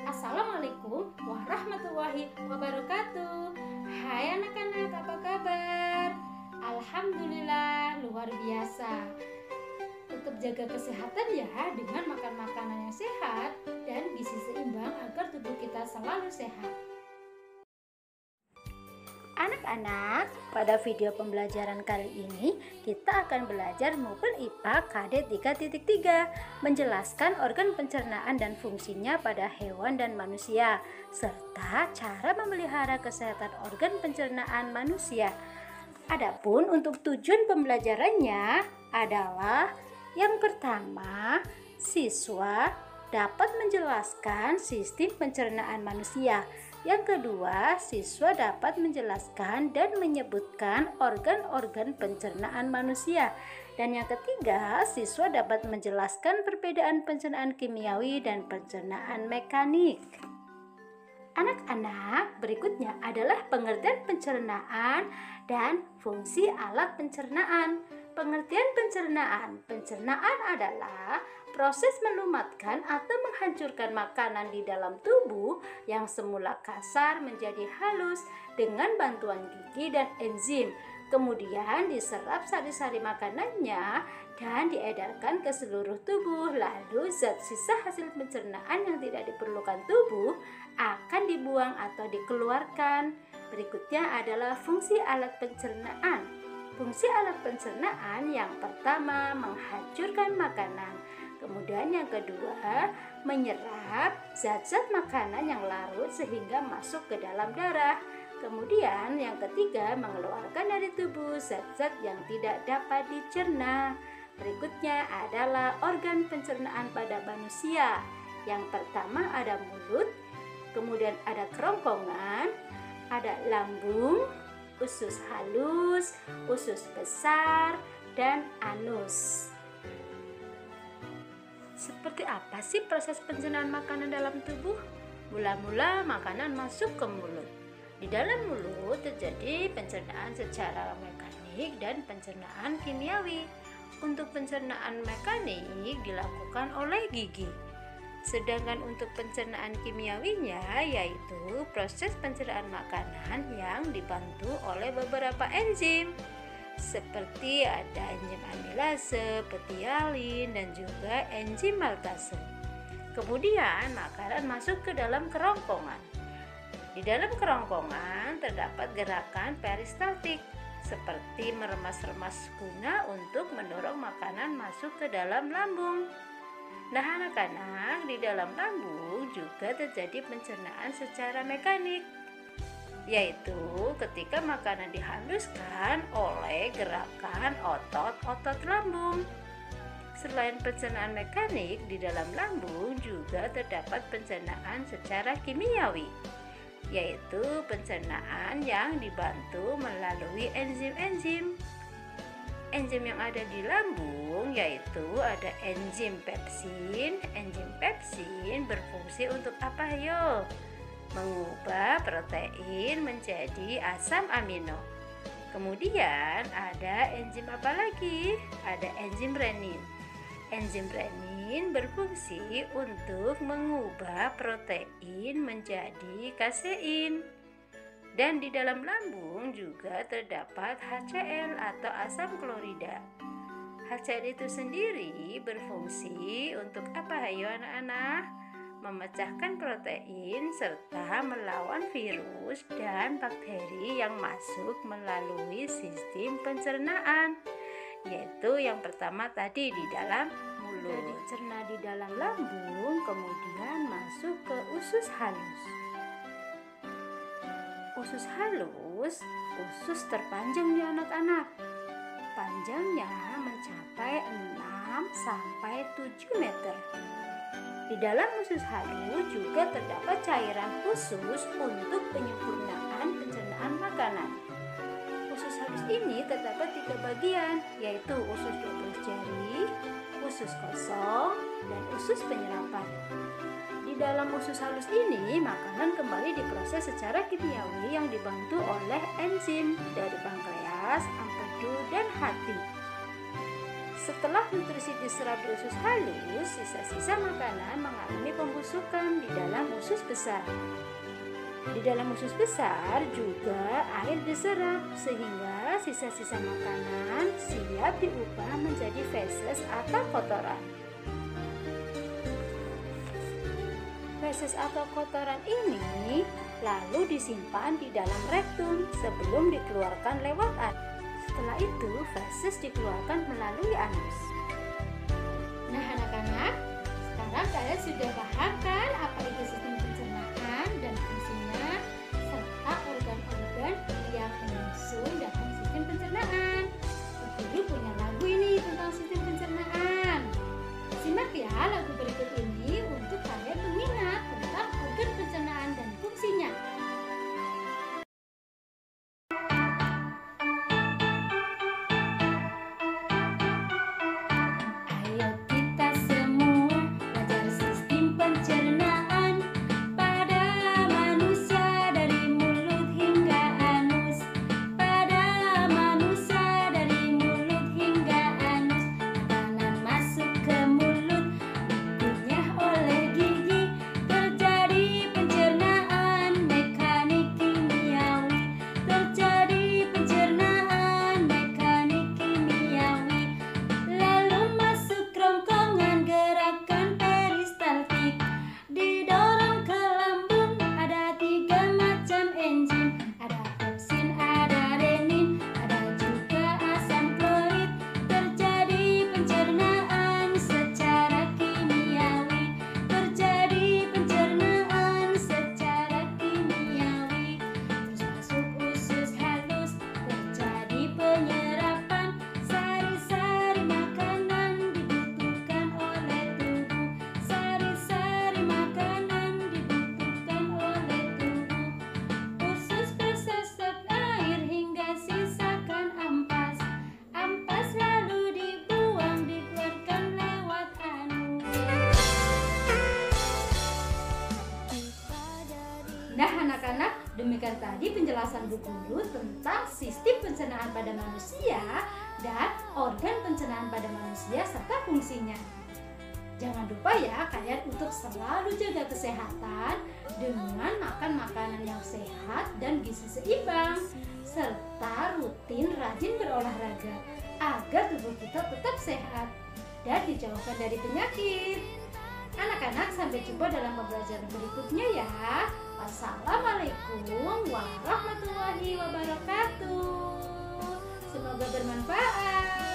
Assalamualaikum warahmatullahi wabarakatuh. Hai anak-anak, apa kabar? Alhamdulillah, luar biasa. Tetap jaga kesehatan ya, dengan makan makanan yang sehat dan gizi seimbang agar tubuh kita selalu sehat. Anak-anak, pada video pembelajaran kali ini kita akan belajar Mupel IPA KD 3.3 menjelaskan organ pencernaan dan fungsinya pada hewan dan manusia serta cara memelihara kesehatan organ pencernaan manusia. Adapun untuk tujuan pembelajarannya adalah yang pertama, siswa dapat menjelaskan sistem pencernaan manusia. Yang kedua, siswa dapat menjelaskan dan menyebutkan organ-organ pencernaan manusia. Dan yang ketiga, siswa dapat menjelaskan perbedaan pencernaan kimiawi dan pencernaan mekanik. Anak-anak, berikutnya adalah pengertian pencernaan dan fungsi alat pencernaan. Pengertian pencernaan. Pencernaan adalah proses melumatkan atau menghancurkan makanan di dalam tubuh yang semula kasar menjadi halus dengan bantuan gigi dan enzim. Kemudian diserap sari-sari makanannya dan diedarkan ke seluruh tubuh. Lalu zat sisa hasil pencernaan yang tidak diperlukan tubuh akan dibuang atau dikeluarkan. Berikutnya adalah fungsi alat pencernaan. Fungsi alat pencernaan yang pertama menghancurkan makanan. Kemudian yang kedua, menyerap zat-zat makanan yang larut sehingga masuk ke dalam darah. Kemudian yang ketiga, mengeluarkan dari tubuh zat-zat yang tidak dapat dicerna. Berikutnya adalah organ pencernaan pada manusia. Yang pertama ada mulut, kemudian ada kerongkongan, ada lambung, usus halus, usus besar, dan anus. Seperti apa sih proses pencernaan makanan dalam tubuh? Mula-mula makanan masuk ke mulut. Di dalam mulut terjadi pencernaan secara mekanik dan pencernaan kimiawi. Untuk pencernaan mekanik dilakukan oleh gigi. Sedangkan untuk pencernaan kimiawinya yaitu proses pencernaan makanan yang dibantu oleh beberapa enzim seperti ada enzim amilase, petialin, dan juga enzim maltase. Kemudian makanan masuk ke dalam kerongkongan. Di dalam kerongkongan terdapat gerakan peristaltik seperti meremas-remas guna untuk mendorong makanan masuk ke dalam lambung. Nah anak-anak, di dalam lambung juga terjadi pencernaan secara mekanik, yaitu ketika makanan dihaluskan oleh gerakan otot-otot lambung. Selain pencernaan mekanik, di dalam lambung juga terdapat pencernaan secara kimiawi, yaitu pencernaan yang dibantu melalui enzim-enzim. Enzim yang ada di lambung yaitu ada enzim pepsin. Enzim pepsin berfungsi untuk apa yo? Mengubah protein menjadi asam amino. Kemudian ada enzim apa lagi? Ada enzim renin. Enzim renin berfungsi untuk mengubah protein menjadi kasein. Dan di dalam lambung juga terdapat HCl atau asam klorida. HCl itu sendiri berfungsi untuk apa ayo anak-anak? Memecahkan protein serta melawan virus dan bakteri yang masuk melalui sistem pencernaan. Yaitu yang pertama tadi di dalam mulut. Dicerna di dalam lambung, kemudian masuk ke usus halus. Usus halus, usus terpanjang di anak-anak. Panjangnya mencapai 6 sampai 7 meter. Di dalam usus halus juga terdapat cairan khusus untuk penyempurnaan pencernaan makanan. Usus halus halus ini terdapat 3 bagian, yaitu usus 12 jari, usus kosong, dan usus penyerapan. Di dalam usus halus ini, makanan kembali diproses secara kimiawi yang dibantu oleh enzim dari pankreas, empedu, dan hati. Setelah nutrisi diserap di usus halus, sisa-sisa makanan mengalami pembusukan di dalam usus besar. Di dalam usus besar juga air diserap sehingga sisa-sisa makanan siap diubah menjadi feses atau kotoran. Feses atau kotoran ini lalu disimpan di dalam rektum sebelum dikeluarkan lewat anus. Setelah itu, feses dikeluarkan melalui anus. Nah, anak-anak, sekarang kalian sudah paham kan apa itu sistem pencernaan dan fungsinya serta organ-organ yang menyusun dalam sistem pencernaan. Guru punya lagu ini tentang sistem pencernaan. Simak ya lagu berikut ini untuk kalian mengingat tentang organ pencernaan dan fungsinya. Nah anak-anak, demikian tadi penjelasan Bu Guru tentang sistem pencernaan pada manusia dan organ pencernaan pada manusia serta fungsinya. Jangan lupa ya kalian untuk selalu jaga kesehatan dengan makan makanan yang sehat dan gizi seimbang, serta rutin rajin berolahraga agar tubuh kita tetap sehat dan dijauhkan dari penyakit. Anak-anak, sampai jumpa dalam pembelajaran berikutnya ya. Wassalamualaikum warahmatullahi wabarakatuh. Semoga bermanfaat.